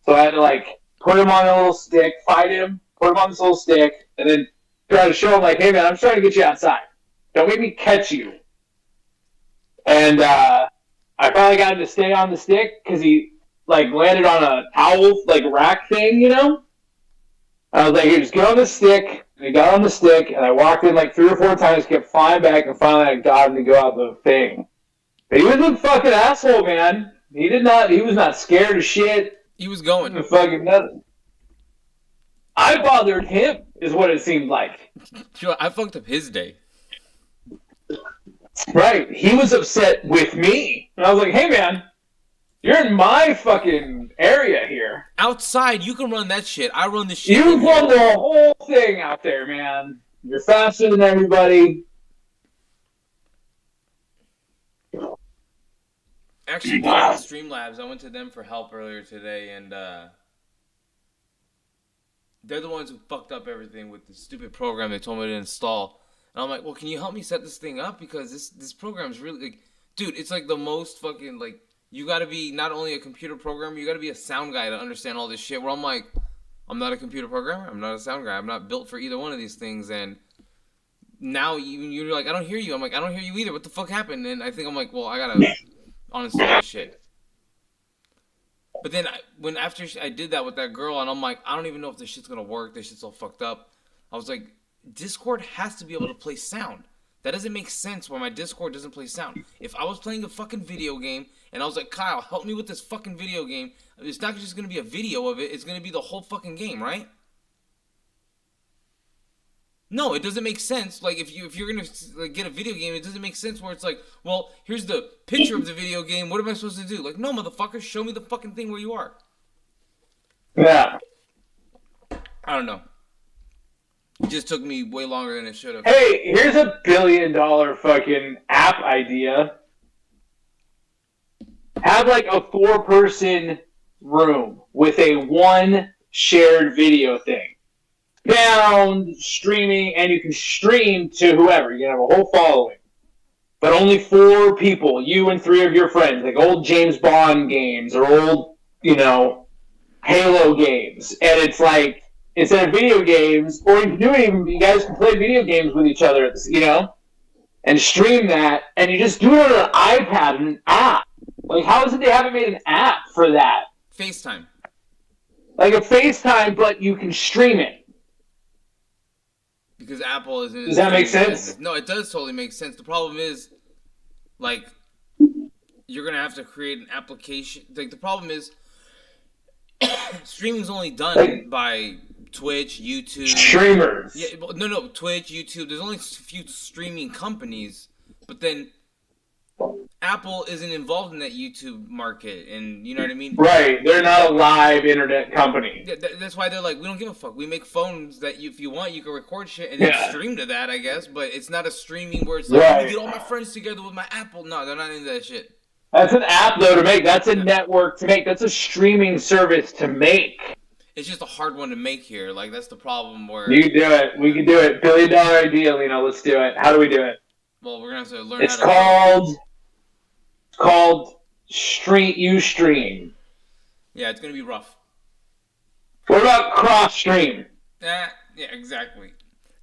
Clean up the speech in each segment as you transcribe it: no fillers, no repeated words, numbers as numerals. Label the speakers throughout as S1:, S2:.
S1: So I had to like put him on a little stick, fight him, put him on this little stick, and then try to show him like, hey man, I'm trying to get you outside. Don't make me catch you. And I finally got him to stay on the stick because he like landed on a towel like rack thing, you know. I was like, here, just get on the stick. And he got on the stick, and I walked in like 3 or 4 times, kept flying back, and finally I got him to go out the thing. But he was a fucking asshole, man. He was not scared of shit.
S2: He was going.
S1: Fucking nothing. I bothered him, is what it seemed like.
S2: I fucked up his day.
S1: Right. He was upset with me. And I was like, hey, man, you're in my fucking area here.
S2: Outside, you can run that shit. I run the shit.
S1: You run the whole thing out there, man. You're faster than everybody.
S2: Actually, Streamlabs, I went to them for help earlier today, and they're the ones who fucked up everything with the stupid program they told me to install. And I'm like, well, can you help me set this thing up? Because this program is really, like, dude, it's like the most fucking, like, you gotta be not only a computer programmer, you gotta be a sound guy to understand all this shit. Where I'm like, I'm not a computer programmer, I'm not a sound guy, I'm not built for either one of these things. And now you're like, I don't hear you. I'm like, I don't hear you either. What the fuck happened? And I think I'm like, well, I gotta uninstall this shit. But then after I did that with that girl, and I'm like, I don't even know if this shit's gonna work. This shit's all fucked up. I was like, Discord has to be able to play sound. That doesn't make sense why my Discord doesn't play sound. If I was playing a fucking video game and I was like, Kyle, help me with this fucking video game, it's not just going to be a video of it, it's going to be the whole fucking game, right? No, it doesn't make sense. Like, if you're going to like, get a video game, it doesn't make sense where it's like, well, here's the picture of the video game, what am I supposed to do? Like, no, motherfucker, show me the fucking thing where you are.
S1: Yeah.
S2: I don't know. It just took me way longer than it should have.
S1: Hey, here's a $1 billion fucking app idea. Have like a 4-person room with a 1 shared video thing. Down, streaming, and you can stream to whoever. You can have a whole following. But only 4 people, you and 3 of your friends, like old James Bond games or old, Halo games. And it's like, instead of video games, or you can do it even, you guys can play video games with each other, and stream that, and you just do it on an iPad and an app. Like, how is it they haven't made an app for that?
S2: FaceTime.
S1: Like a FaceTime, but you can stream it.
S2: Because Apple isn't...
S1: Does that make sense?
S2: No, it does totally make sense. The problem is, like, you're going to have to create an application. Like, the problem is, streaming's only done by Twitch, YouTube.
S1: Streamers.
S2: Yeah, no, Twitch, YouTube. There's only a few streaming companies, but then Apple isn't involved in that YouTube market, and you know what I mean?
S1: Right. They're not a live internet company.
S2: That's why they're like, we don't give a fuck. We make phones that if you want, you can record shit and then stream to that, I guess. But it's not a streaming where it's like, let me get all my friends together with my Apple. No, they're not into that shit.
S1: That's an app, though, to make. That's a network to make. That's a streaming service to make.
S2: It's just a hard one to make here. Like, that's the problem where...
S1: You can do it. We can do it. $1 billion idea, Lino. Let's do it. How do we do it?
S2: Well, we're going to have to learn
S1: it's
S2: how to...
S1: It's called Ustream.
S2: Yeah, it's going to be rough.
S1: What about cross-stream?
S2: Yeah, exactly.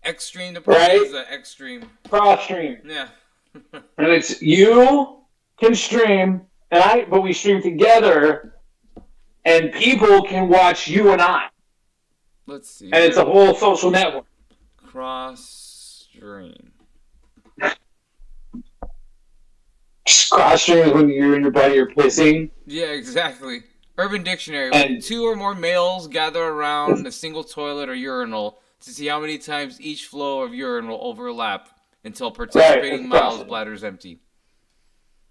S2: Extreme, the problem is extreme.
S1: Cross-stream.
S2: Yeah.
S1: And it's you can stream, but we stream together, and people can watch you and I.
S2: Let's see.
S1: And it's a whole social network.
S2: Cross-stream.
S1: Cross-stream is when you and your buddy are pissing.
S2: Yeah, exactly. Urban Dictionary.
S1: And
S2: when 2 or more males gather around a single toilet or urinal to see how many times each flow of urine will overlap until participating miles bladders empty.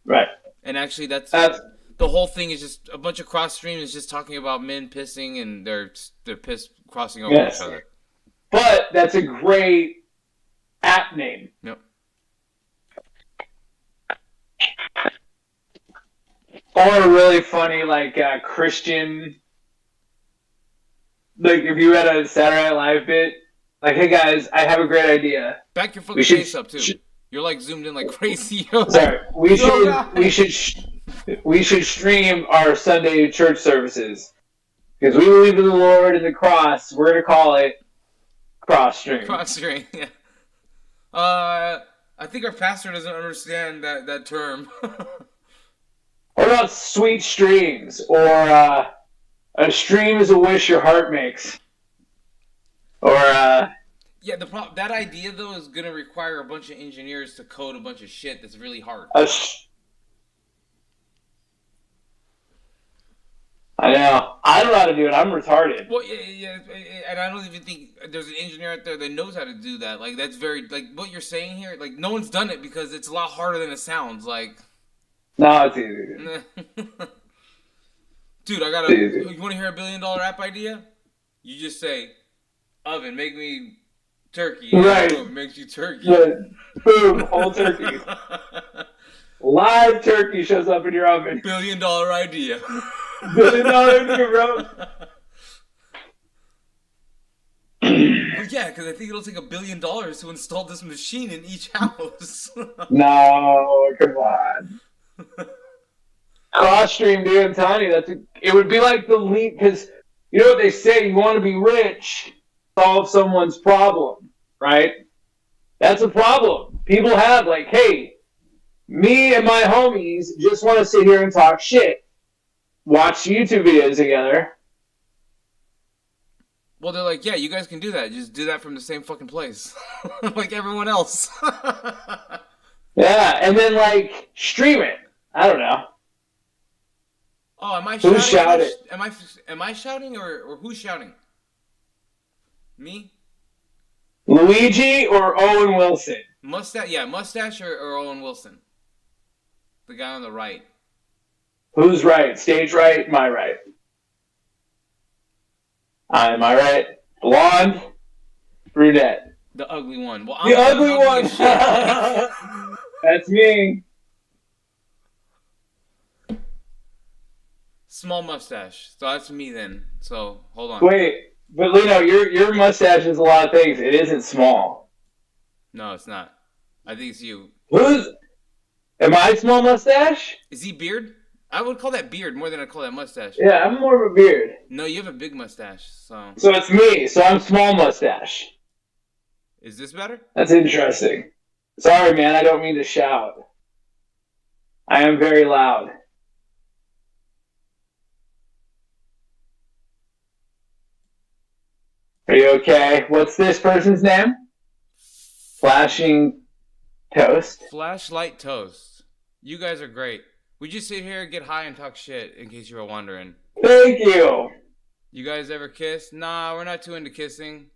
S1: Right.
S2: And actually, that's the whole thing is just a bunch of cross-stream is just talking about men pissing and their piss crossing over each other.
S1: But that's a great app name.
S2: Yep.
S1: Or a really funny, Christian, if you had a Saturday Night Live bit, like, hey guys, I have a great idea.
S2: Back your fucking face up too. You're like zoomed in like crazy.
S1: Sorry, we should stream our Sunday church services, Because we believe in the Lord and the cross. We're going to call it cross stream.
S2: Cross stream. Yeah. I think our pastor doesn't understand that term.
S1: What about sweet streams? Or a stream is a wish your heart makes. Or
S2: yeah, that idea though is gonna require a bunch of engineers to code a bunch of shit that's really hard.
S1: I know. I don't know how to do it. I'm retarded.
S2: Well, yeah, and I don't even think there's an engineer out there that knows how to do that. Like, that's very, like, what you're saying here, like, no one's done it because it's a lot harder than it sounds, like.
S1: No, it's easy.
S2: Dude, you want to hear a $1 billion app idea? You just say, oven, make me turkey.
S1: Right.
S2: Boom, makes you turkey.
S1: Yeah. Boom, whole turkey. Live turkey shows up in your oven.
S2: $1 billion idea.
S1: $1 billion idea, bro.
S2: Yeah, because I think it'll take $1 billion to install this machine in each house.
S1: No, come on. Cross stream, dude. I'm telling you, it would be like the lead, because you know what they say, you want to be rich, solve someone's problem, right? That's a problem. People have, like, hey, me and my homies just want to sit here and talk shit, watch YouTube videos together.
S2: Well, they're like, yeah, you guys can do that. Just do that from the same fucking place. Like everyone else.
S1: Yeah, and then, like, stream it. I don't know.
S2: Oh, am I
S1: shouting?
S2: Who's shouting? Am I shouting or who's shouting? Me?
S1: Luigi or Owen Wilson?
S2: Mustache or Owen Wilson. The guy on the right.
S1: Who's right? Stage right, my right. Am I right? Blonde, brunette.
S2: The ugly one. Well,
S1: the ugly one. That's me.
S2: Small mustache. So that's me then. So hold on.
S1: Wait, but Lino, your mustache is a lot of things. It isn't small.
S2: No, it's not. I think it's you.
S1: Am I small mustache?
S2: Is he beard? I would call that beard more than I call that mustache.
S1: Yeah, I'm more of a beard.
S2: No, you have a big mustache, so.
S1: So it's me. So I'm small mustache.
S2: Is this better?
S1: That's interesting. Sorry, man. I don't mean to shout. I am very loud. Are you okay? What's this person's name? Flashing Toast?
S2: Flashlight Toast. You guys are great. We just sit here, get high, and talk shit, in case you were wondering.
S1: Thank you.
S2: You guys ever kiss? Nah, we're not too into kissing.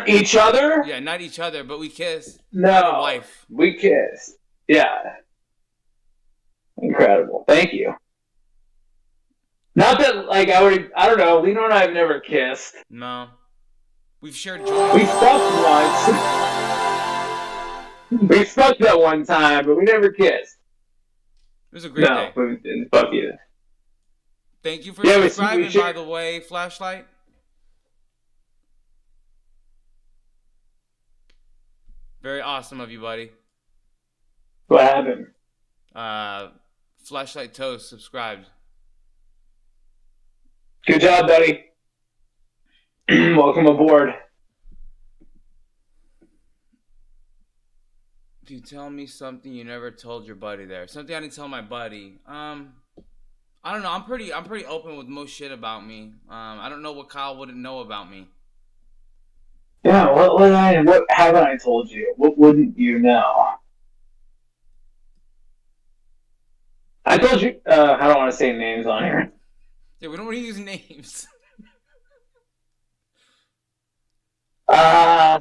S1: Each other?
S2: Yeah, not each other, but we kiss.
S1: No.
S2: I have a wife.
S1: We kiss. Yeah. Incredible. Thank you. Not that, like, I don't know, Lino and I have never kissed.
S2: No. We've shared joy.
S1: We fucked once. We fucked that one time, but we never kissed.
S2: It was a great day.
S1: No, we didn't fuck you.
S2: Thank you for subscribing, by the way, Flashlight. Very awesome of you, buddy.
S1: What happened?
S2: Flashlight Toast subscribed.
S1: Good job, buddy. Welcome aboard.
S2: If you tell me something you never told your buddy there. Something I didn't tell my buddy. I don't know. I'm pretty open with most shit about me. I don't know what Kyle wouldn't know about me.
S1: Yeah, what haven't I told you? What wouldn't you know? I told you. I don't want to say names on here.
S2: Yeah, we don't want to use names.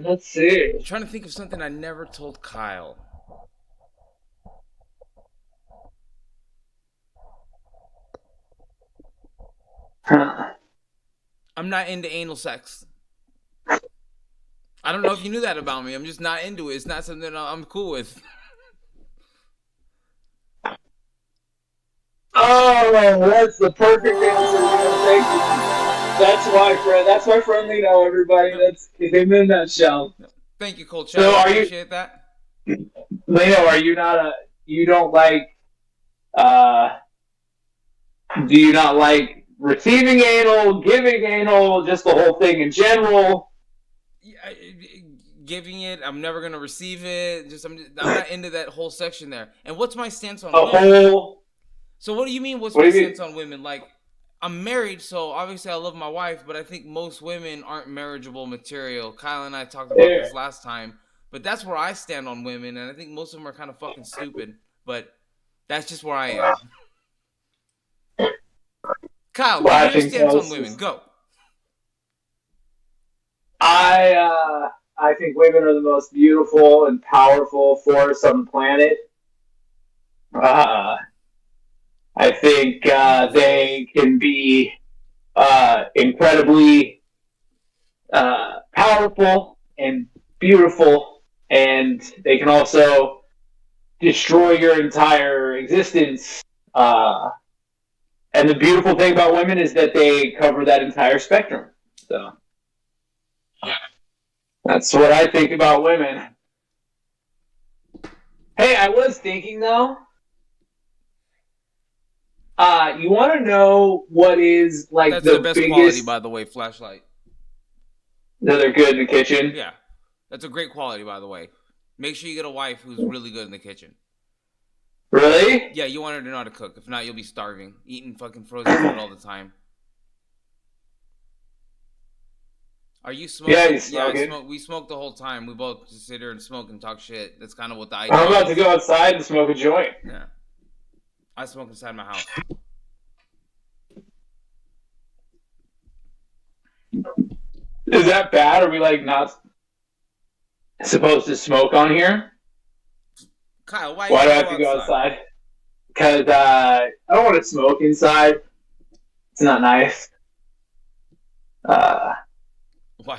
S1: Let's see.
S2: I'm trying to think of something I never told Kyle.
S1: Huh.
S2: I'm not into anal sex. I don't know if you knew that about me. I'm just not into it. It's not something I'm cool with.
S1: Oh, that's the perfect answer. Thank you. That's my friend Lino, everybody. That's him in a nutshell.
S2: Thank you, Cold
S1: So
S2: I appreciate that.
S1: Lino, are you you don't like, do you not like receiving anal, giving anal, just the whole thing in general.
S2: Yeah, giving it, I'm never gonna receive it. I'm not into that whole section there. And what's my stance on women? So what do you mean? What's my stance on women? Like, I'm married, so obviously I love my wife, but I think most women aren't marriageable material. Kyle and I talked about this last time, but that's where I stand on women, and I think most of them are kind of fucking stupid. But that's just where I am. Kyle, give your stance on women. Go.
S1: I think women are the most beautiful and powerful force on the planet. I think they can be incredibly powerful and beautiful, and they can also destroy your entire existence. And the beautiful thing about women is that they cover that entire spectrum. So that's what I think about women. Hey, I was thinking though. You want to know what is like
S2: that's
S1: the
S2: best
S1: biggest
S2: quality, by the way, flashlight.
S1: No, they're good in the kitchen.
S2: Yeah, that's a great quality, by the way. Make sure you get a wife who's really good in the kitchen.
S1: Really?
S2: Yeah, you want her to know how to cook. If not, you'll be starving, eating fucking frozen food all the time. Are you smoking?
S1: Yeah, you smoking.
S2: Yeah, we smoke the whole time. We both just sit here and smoke and talk shit. That's kind of what the idea
S1: I'm about
S2: is.
S1: to go outside and smoke a joint.
S2: Yeah. I smoke inside my house.
S1: Is that bad? Are we like not supposed to smoke on here?
S2: Kyle, why
S1: do I have to go outside? Because I don't want to smoke inside. It's not nice.
S2: Why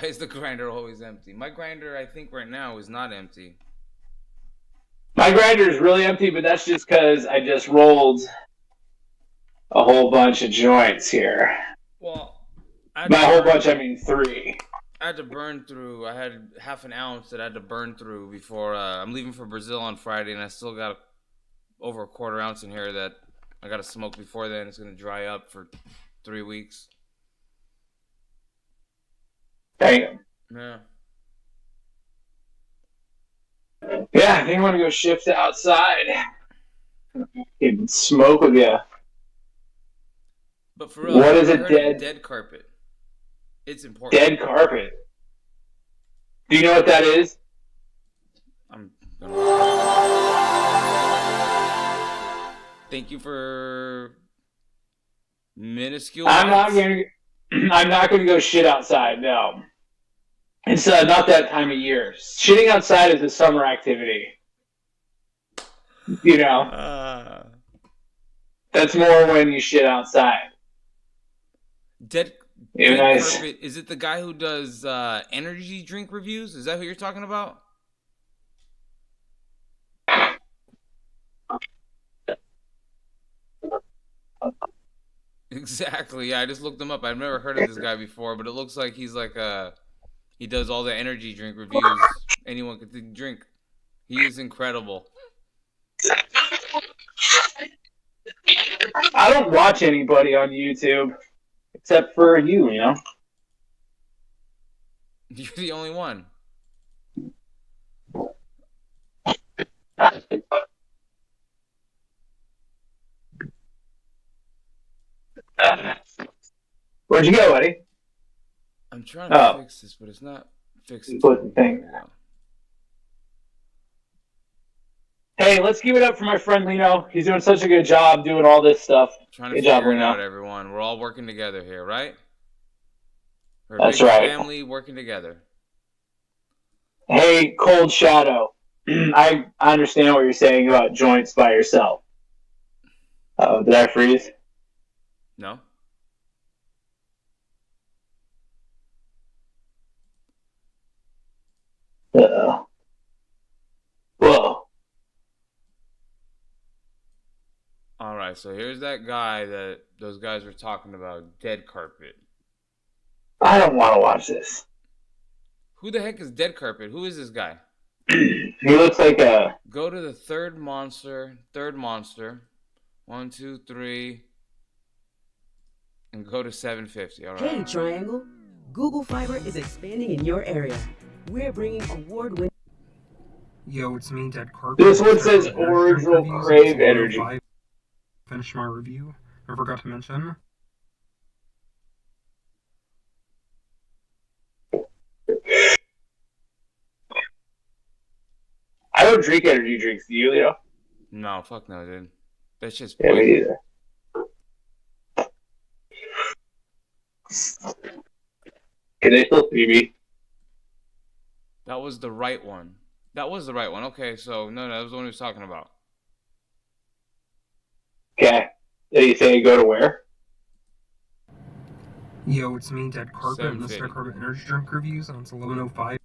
S2: is the grinder always empty? My grinder, I think right now, is not empty.
S1: My grinder is really empty, but that's just because I just rolled a whole bunch of joints here.
S2: Well,
S1: by a whole bunch, I mean 3.
S2: I had to burn through. I had half an ounce that I had to burn through before I'm leaving for Brazil on Friday, and I still got over a quarter ounce in here that I got to smoke before then. It's going to dry up for 3 weeks.
S1: Damn.
S2: Yeah.
S1: Yeah, I think I'm going to go shift outside. Even smoke with you.
S2: But for real,
S1: what is a
S2: dead carpet? It's important.
S1: Dead carpet. Do you know what that is?
S2: Thank you for minuscule.
S1: I'm not going to go shit outside. No, it's not that time of year. Shitting outside is a summer activity. You know, that's more when you shit outside.
S2: Dead carpet. Is it the guy who does energy drink reviews? Is that who you're talking about? Exactly. Yeah, I just looked him up. I've never heard of this guy before, but it looks like he's like he does all the energy drink reviews anyone could drink. He is incredible.
S1: I don't watch anybody on YouTube except for you, you know.
S2: You're the only one.
S1: Where'd you go, buddy?
S2: I'm trying to fix this, but it's not fixing.
S1: Put the thing. Hey, let's give it up for my friend Lino. He's doing such a good job doing all this stuff.
S2: Trying to figure it out, everyone. We're all working together here, right? We're a
S1: That's right.
S2: Family working together.
S1: Hey, Cold Shadow. I understand what you're saying about joints by yourself. Did I freeze?
S2: No.
S1: Uh-oh. Whoa.
S2: All right, so here's that guy that those guys were talking about, Dead Carpet.
S1: I don't want to watch this.
S2: Who the heck is Dead Carpet? Who is this guy?
S1: He looks like a...
S2: Go to the third monster. 1, 2, 3. And go to 750. All right.
S3: Hey, Triangle. Google Fiber is expanding in your area. We're bringing award-winning...
S4: Yo, it's me, Dead Carpet.
S1: This one says original Crave Energy.
S4: Finish my review. I forgot to mention.
S1: I don't drink energy drinks. Do you, Lino?
S2: No, fuck no, dude. That's just
S1: Yeah, me
S2: poison.
S1: neither. Can they still see me?
S2: That was the right one. That was the right one. Okay, so no, that was the one he was talking about.
S1: Okay. Did he say go to where?
S4: Yo, it's me, Dead Carpet, and this
S2: 750.
S4: Dead Carpet energy drink reviews, and it's 11:05.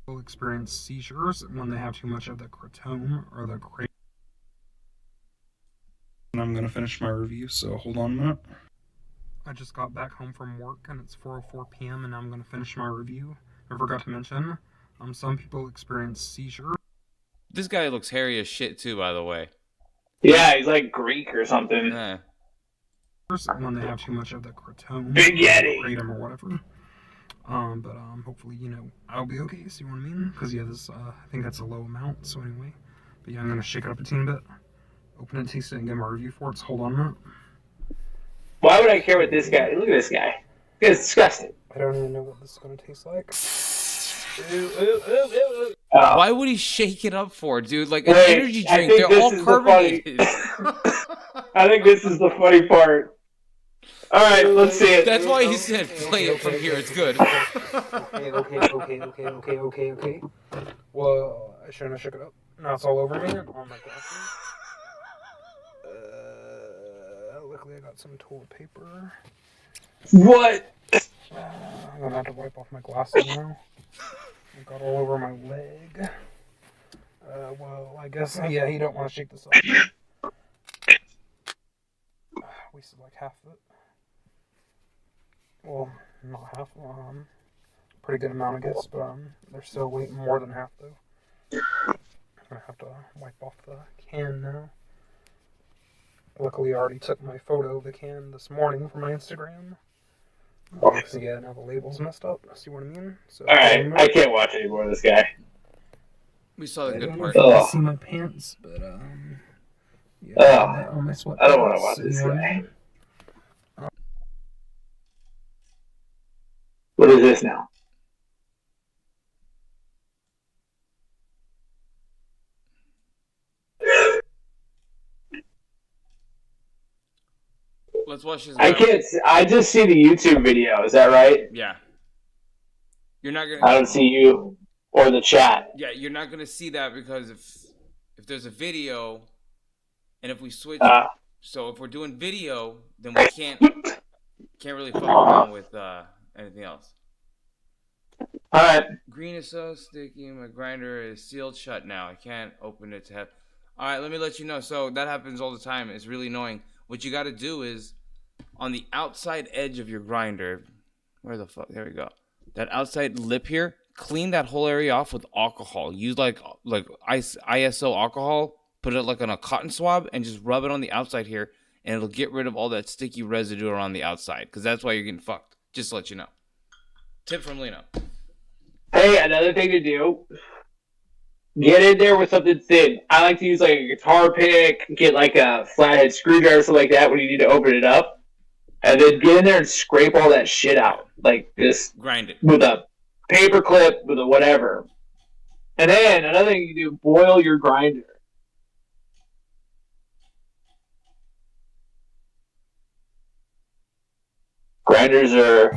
S4: People experience seizures when they have too much of the kratom or the crave. And I'm gonna finish my review, so hold on a minute. I just got back home from work, and it's 4:04 p.m., and I'm gonna finish my review. I forgot to mention, some people experience seizures.
S2: This guy looks hairy as shit too, by the way.
S1: Yeah, he's like Greek or something.
S4: When they have too much of the kratom,
S1: Big Yeti,
S4: kratom or whatever. But hopefully, I'll be okay. See what I mean? Because yeah, this I think that's a low amount. So anyway, but yeah, I'm gonna shake it up a teeny bit, open it, taste it, and get my review for it. So hold on a minute.
S1: Why would I care what this guy? Look at this guy. It's disgusting.
S4: I don't even know what this is gonna taste like.
S1: Oh.
S2: Why would he shake it up for, dude? Like
S1: Wait,
S2: an energy drink, they're all carbonated.
S1: I think this is the funny part. All right, let's see it.
S2: That's why he said, "Play it from here. It's good."
S4: Okay. Well, I shouldn't have shook it up. Now it's all over me on my glasses. Luckily, I got some toilet paper.
S1: What?
S4: I'm gonna have to wipe off my glasses now. It got all over my leg. Well, I guess, yeah, you don't want to shake this up. Wasted like half of it. Well, not half. Pretty good amount, I guess, but they're still waiting more than half, though. I'm gonna have to wipe off the can now. Luckily, I already took my photo of the can this morning for my Instagram. So yeah, now the label's messed up. See what I mean? So,
S1: Alright, I can't watch any more of this guy.
S2: We saw the good part.
S4: I don't see my pants, but yeah, on my sweatpants.
S1: I don't want to watch this guy. What is this now?
S2: Let's watch this.
S1: I can't. I just see the YouTube video. Is that right?
S2: Yeah. You're not gonna.
S1: I don't see you or the chat.
S2: Yeah, you're not gonna see that because if there's a video, and if we switch, so if we're doing video, then we can't really fuck around with anything else.
S1: All right.
S2: Green is so sticky. My grinder is sealed shut now. I can't open it to have. All right, let me let you know. So that happens all the time. It's really annoying. What you got to do is on the outside edge of your grinder. Where the fuck? There we go. That outside lip here. Clean that whole area off with alcohol. Use like ISO alcohol. Put it like on a cotton swab and just rub it on the outside here, and it'll get rid of all that sticky residue around the outside. Because that's why you're getting fucked. Just to let you know. Tip from Lino.
S1: Hey, another thing to do. Get in there with something thin. I like to use like a guitar pick, get like a flathead screwdriver or something like that when you need to open it up. And then get in there and scrape all that shit out. Like this.
S2: Grind it.
S1: With a paper clip, with a whatever. And then another thing you do, boil your grinder. Grinders are,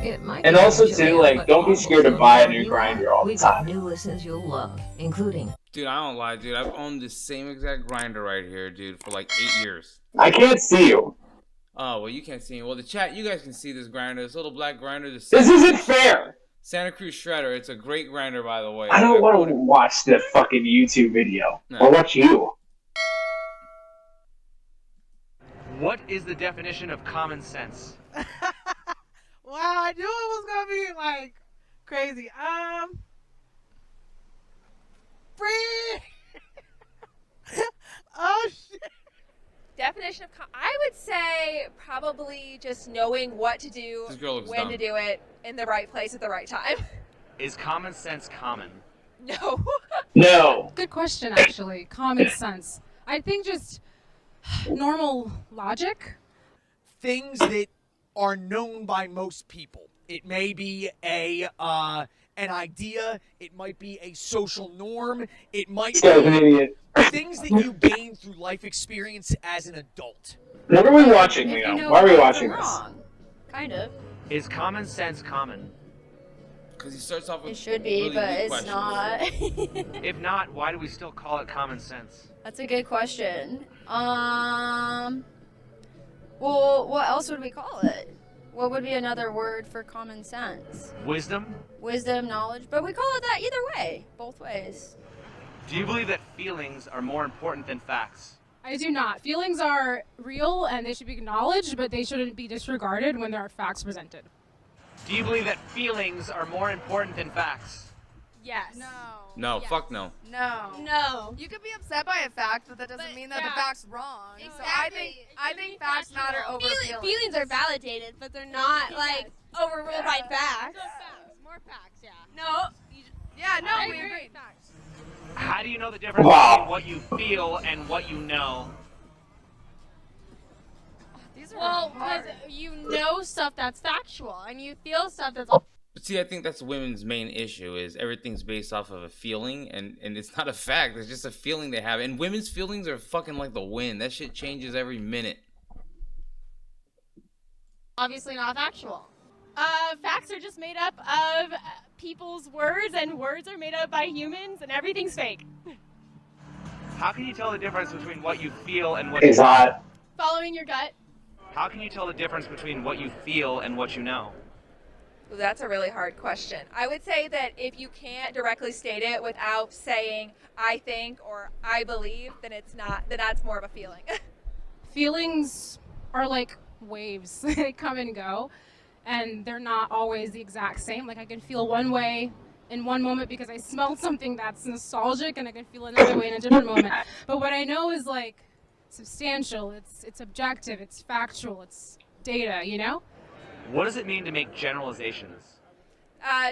S1: and also too, like, don't be scared to buy a new grinder all the time.
S3: New listens you'll love, including.
S2: Dude, I don't lie, dude. I've owned the same exact grinder right here, dude, for like 8 years.
S1: I can't see you.
S2: Oh, well, you can't see me. Well, the chat, you guys can see this grinder. This little black grinder.
S1: This isn't fair.
S2: Santa Cruz Shredder. It's a great grinder, by the way.
S1: I don't want to watch the fucking YouTube video. Or watch you.
S5: What is the definition of common sense?
S6: Wow, I knew it was gonna be like crazy. Free. Oh shit.
S7: definition of I would say probably just knowing what to do,
S2: This girl looks
S7: when
S2: dumb.
S7: to do it, in the right place at the right time.
S5: Is common sense common?
S7: No.
S1: No.
S8: Good question, actually. Common sense. I think just normal logic.
S9: Things that are known by most people. It may be an idea. It might be a social norm. It might
S1: This guy's an
S9: be
S1: idiot.
S9: things that you gain through life experience as an adult.
S1: What are we watching,
S10: If you
S1: Lino?
S10: know
S1: Why are we
S10: right
S1: watching
S10: from
S1: this?
S10: wrong. Kind of.
S5: Is common sense common?
S2: Because he starts off with
S10: It should be,
S2: really
S10: but
S2: weak
S10: it's
S2: questions.
S10: not.
S5: If not, why do we still call it common sense?
S10: That's a good question. Well, what else would we call it? What would be another word for common sense?
S5: Wisdom?
S10: Wisdom, knowledge, but we call it that either way, both ways.
S5: Do you believe that feelings are more important than facts?
S8: I do not. Feelings are real and they should be acknowledged, but they shouldn't be disregarded when there are facts presented.
S5: Do you believe that feelings are more important than facts?
S6: Yes.
S2: No, fuck no.
S10: No.
S6: No.
S11: You could be upset by a fact, but that doesn't mean that the fact's wrong. So I think facts matter over feelings.
S6: Feelings are validated, but they're not like overruled by facts.
S11: More facts, yeah.
S6: No.
S11: Yeah, no,
S6: I
S11: we
S6: agree.
S11: agree.
S5: How do you know the difference
S1: Wow.
S5: between what you feel and what you know?
S11: These are
S6: Well, because
S11: hard.
S6: you know stuff that's factual, and you feel stuff that's.
S2: But see, I think that's women's main issue is everything's based off of a feeling, and it's not a fact. It's just a feeling they have. And women's feelings are fucking like the wind. That shit changes every minute.
S6: Obviously not factual. Facts are just made up of people's words, and words are made up by humans, and everything's fake.
S5: How can you tell the difference between what you feel and what
S1: It's
S5: you know?
S1: hot.
S6: Following your gut.
S5: How can you tell the difference between what you feel and what you know?
S7: Ooh, that's a really hard question. I would say that if you can't directly state it without saying I think or I believe, then it's not. Then that's more of a feeling.
S8: Feelings are like waves. They come and go, and they're not always the exact same. Like I can feel one way in one moment because I smelled something that's nostalgic, and I can feel another way in a different moment. But what I know is like substantial. It's objective. It's factual. It's data. You know.
S5: What does it mean to make generalizations?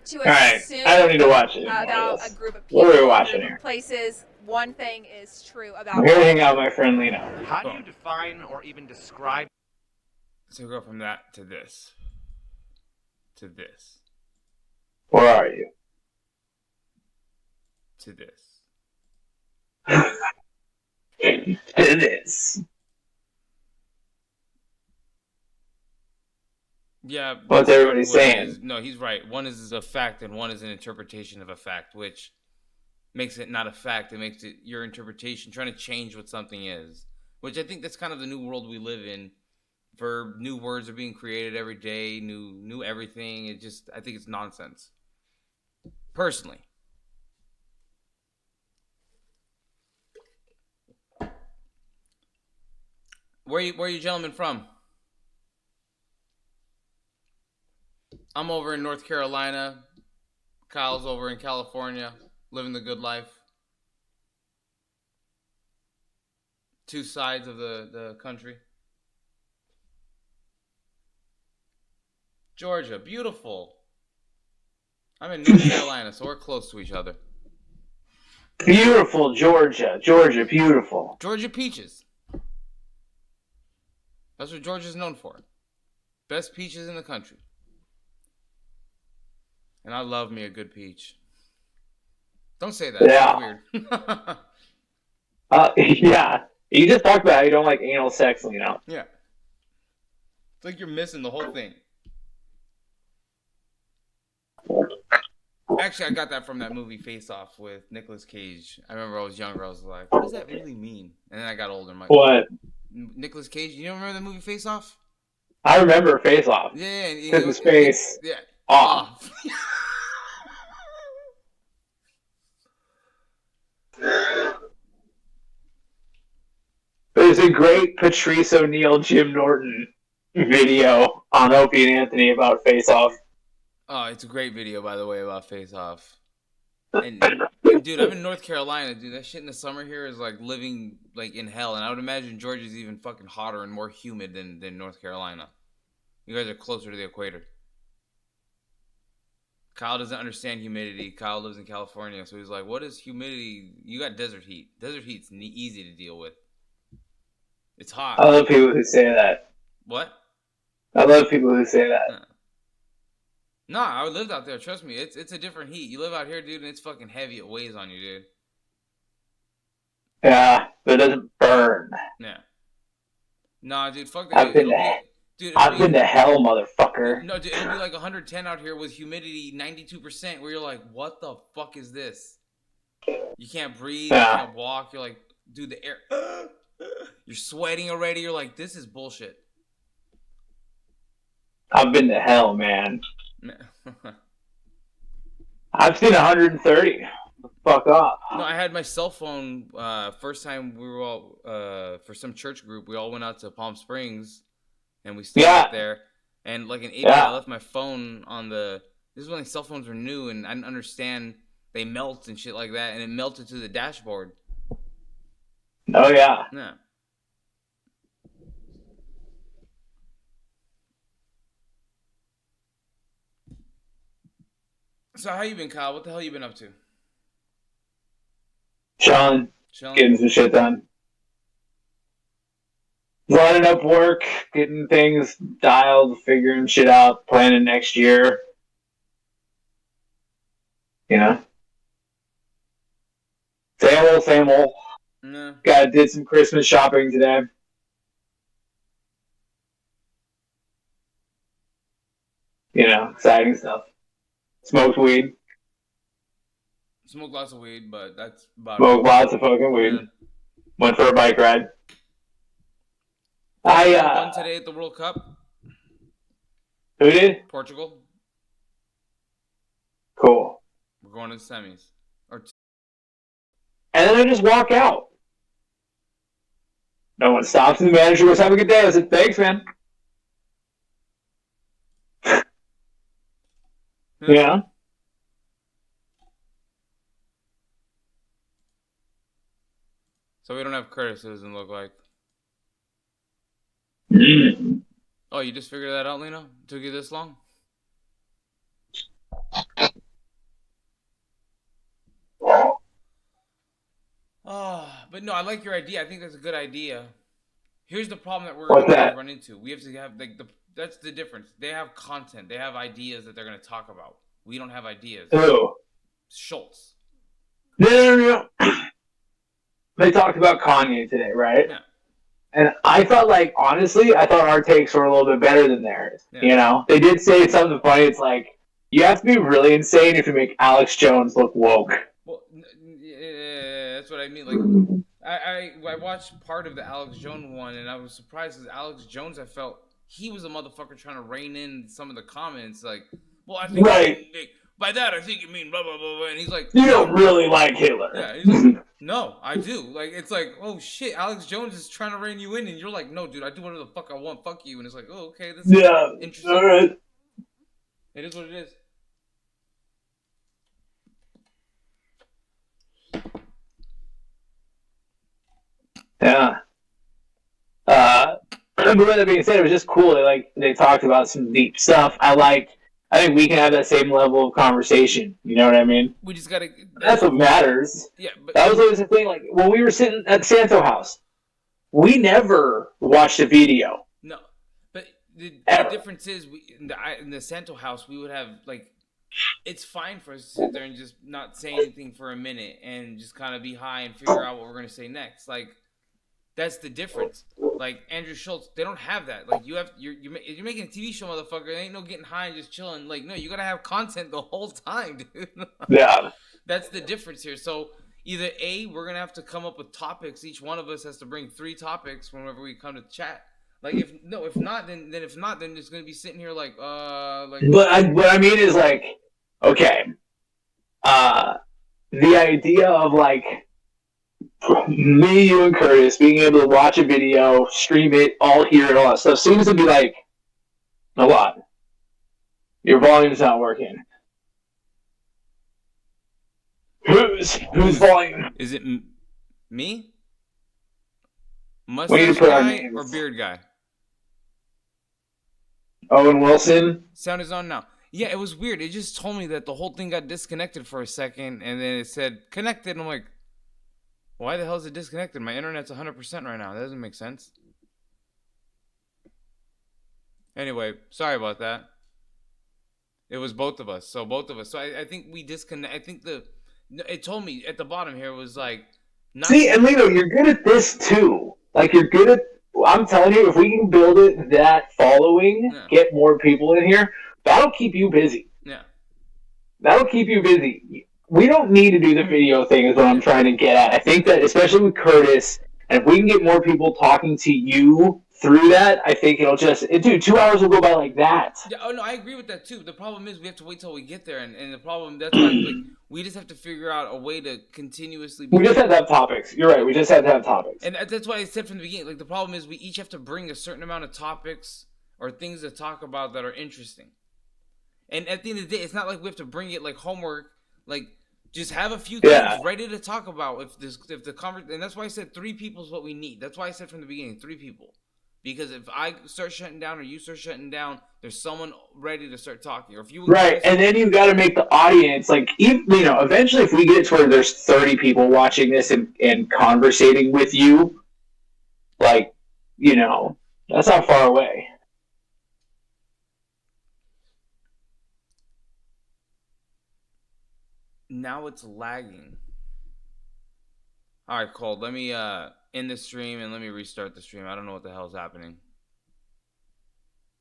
S7: To
S1: Alright,
S7: assume
S1: I don't need to watch it.
S7: about a group of people,
S1: What are we watching
S7: group of
S1: here?
S7: places, one thing is true about.
S1: I'm here to hang out with my friend Lino.
S5: How do you define or even describe?
S2: So go from that to this. To this.
S1: Where are you?
S2: To this.
S1: It is.
S2: Yeah.
S1: What's everybody
S2: one
S1: saying?
S2: is- no, he's right. One is a fact and one is an interpretation of a fact, which makes it not a fact. It makes it your interpretation, trying to change what something is. Which I think that's kind of the new world we live in. For new words are being created every day, new everything. I think it's nonsense. Personally. Where are you gentlemen from? I'm over in North Carolina. Kyle's over in California, living the good life. Two sides of the country. Georgia, beautiful. I'm in North Carolina, so we're close to each other.
S1: Beautiful Georgia. Georgia, beautiful.
S2: Georgia peaches. That's what Georgia's known for. Best peaches in the country. And I love me a good peach. Don't say that.
S1: Yeah.
S2: That's weird.
S1: Yeah. You just talked about how you don't like anal sex, Lino.
S2: Yeah. It's like you're missing the whole thing. Actually, I got that from that movie Face Off with Nicolas Cage. I remember I was younger. I was like, what does that really mean? And then I got older. I'm like,
S1: What?
S2: Nicolas Cage? You don't remember that movie Face Off?
S1: I remember Face Off.
S2: Yeah.
S1: Took his face
S2: Yeah.
S1: off. There's a great Patrice O'Neal, Jim Norton video on Opie and Anthony about Face Off.
S2: Oh, it's a great video, by the way, about Face Off. And Dude, I'm in North Carolina, dude. That shit in the summer here is like living like in hell, and I would imagine Georgia's even fucking hotter and more humid than North Carolina. You guys are closer to the equator. Kyle doesn't understand humidity. Kyle lives in California, so he's like, "What is humidity? You got desert heat. Desert heat's easy to deal with. It's hot."
S1: I love people who say that.
S2: What?
S1: I love people who say that.
S2: No, I lived out there. Trust me, it's a different heat. You live out here, dude, and it's fucking heavy. It weighs on you, dude.
S1: Yeah, but it doesn't burn.
S2: Yeah. Nah, dude, fuck that.
S1: I've been to hell, motherfucker.
S2: No, dude, it'll be like 110 out here with humidity 92%, where you're like, what the fuck is this? You can't breathe, you can't walk. You're like, dude, the air. You're sweating already. You're like, this is bullshit.
S1: I've been to hell, man. I've seen 130. Fuck off.
S2: No, I had my cell phone first time we were all for some church group. We all went out to Palm Springs, and we stayed out there. And like an idiot, I left my phone on the. This is when cell phones were new, and I didn't understand they melt and shit like that, and it melted to the dashboard.
S1: Oh yeah.
S2: Yeah. So how you been, Kyle? What the hell you been up to?
S1: Chilling. Getting some shit done. Lining up work, getting things dialed, figuring shit out, planning next year. You know? Same old, same old.
S2: No.
S1: Did some Christmas shopping today. You know, exciting stuff. Smoked weed.
S2: Smoked lots of weed, but that's about
S1: Smoked lots of fucking weed. Yeah. Went for a bike ride.
S2: Won today at the World Cup.
S1: Who did?
S2: Portugal.
S1: Cool.
S2: We're going to the semis.
S1: And then I just walk out. No one stops, and the manager goes, "Have a good day." I said, "Thanks, man." Yeah.
S2: So we don't have Curtis, it doesn't look like. Oh, you just figured that out, Lino? Took you this long? But no, I like your idea. I think that's a good idea. Here's the problem that we're going to run into. We have to have that's the difference. They have content. They have ideas that they're going to talk about. We don't have ideas.
S1: Who?
S2: Schultz.
S1: No. They talked about Kanye today, right?
S2: Yeah.
S1: And I thought, honestly, I thought our takes were a little bit better than theirs. Yeah. You know? They did say something funny. It's like, you have to be really insane if you make Alex Jones look woke.
S2: Well, yeah, that's what I mean. I watched part of the Alex Jones one, and I was surprised because Alex Jones, I felt he was a motherfucker trying to rein in some of the comments. Like, well, I think by that I think you mean blah blah blah blah. And he's like,
S1: you don't really like Hitler.
S2: Yeah, he's like, no, I do. Like, it's like, oh shit, Alex Jones is trying to rein you in, and you're like, no, dude, I do whatever the fuck I want. Fuck you. And it's like, oh, okay, this is interesting.
S1: All right.
S2: It is what it is.
S1: Yeah. But with that being said, it was just cool. They talked about some deep stuff. I think we can have that same level of conversation. You know what I mean?
S2: We just gotta.
S1: That's what matters.
S2: Yeah, but
S1: that was always the thing. Like when we were sitting at Santo House, we never watched a video.
S2: No, but the difference is, in the Santo House, we would have it's fine for us to sit there and just not say anything for a minute and just kind of be high and figure out what we're gonna say next. That's the difference. Like Andrew Schultz, they don't have that. Like you're making a TV show, motherfucker. There ain't no getting high and just chilling. Like no, you gotta have content the whole time, dude.
S1: Yeah. That's
S2: the difference here. So either A, we're gonna have to come up with topics. Each one of us has to bring 3 topics whenever we come to chat. If not, then it's gonna be sitting here like. But
S1: what I mean is okay, the idea of me, you, and Curtis being able to watch a video, stream it, all hear it, all that stuff seems to be a lot. Your volume's not working. Who's volume?
S2: Is it me?
S1: We need
S2: Mustache
S1: to put our
S2: guy
S1: names.
S2: or beard guy?
S1: Owen Wilson.
S2: Sound is on now. Yeah, it was weird. It just told me that the whole thing got disconnected for a second, and then it said connected. And I'm like, why the hell is it disconnected? My internet's 100% right now. That doesn't make sense. Anyway, sorry about that. It was both of us. So both of us. So I think we disconnect. I think it told me at the bottom here was like.
S1: See, and Lino, you're good at this too. Like you're good at. I'm telling you, if we can build it that following, get more people in here, that'll keep you busy.
S2: Yeah.
S1: That'll keep you busy. We don't need to do the video thing is what I'm trying to get at. I think that especially with Curtis, and if we can get more people talking to you through that, I think it'll just dude, 2 hours will go by like that.
S2: Yeah, oh no, I agree with that too. The problem is we have to wait till we get there, and the problem that's why like we just have to figure out a way to continuously.
S1: We just have to have topics. You're right. We just have to have topics.
S2: And that's why I said from the beginning. Like the problem is we each have to bring a certain amount of topics or things to talk about that are interesting. And at the end of the day, it's not like we have to bring it like homework. Like just have a few things ready to talk about. If the conversation, and that's why I said 3 people is what we need. That's why I said from the beginning 3 people. Because if I start shutting down or you start shutting down, there's someone ready to start talking. Or if you
S1: and then you got to make the audience like eventually if we get to where there's 30 people watching this and conversating with you, like that's not far away.
S2: Now it's lagging. All right, Cole. Let me end the stream and let me restart the stream. I don't know what the hell's happening.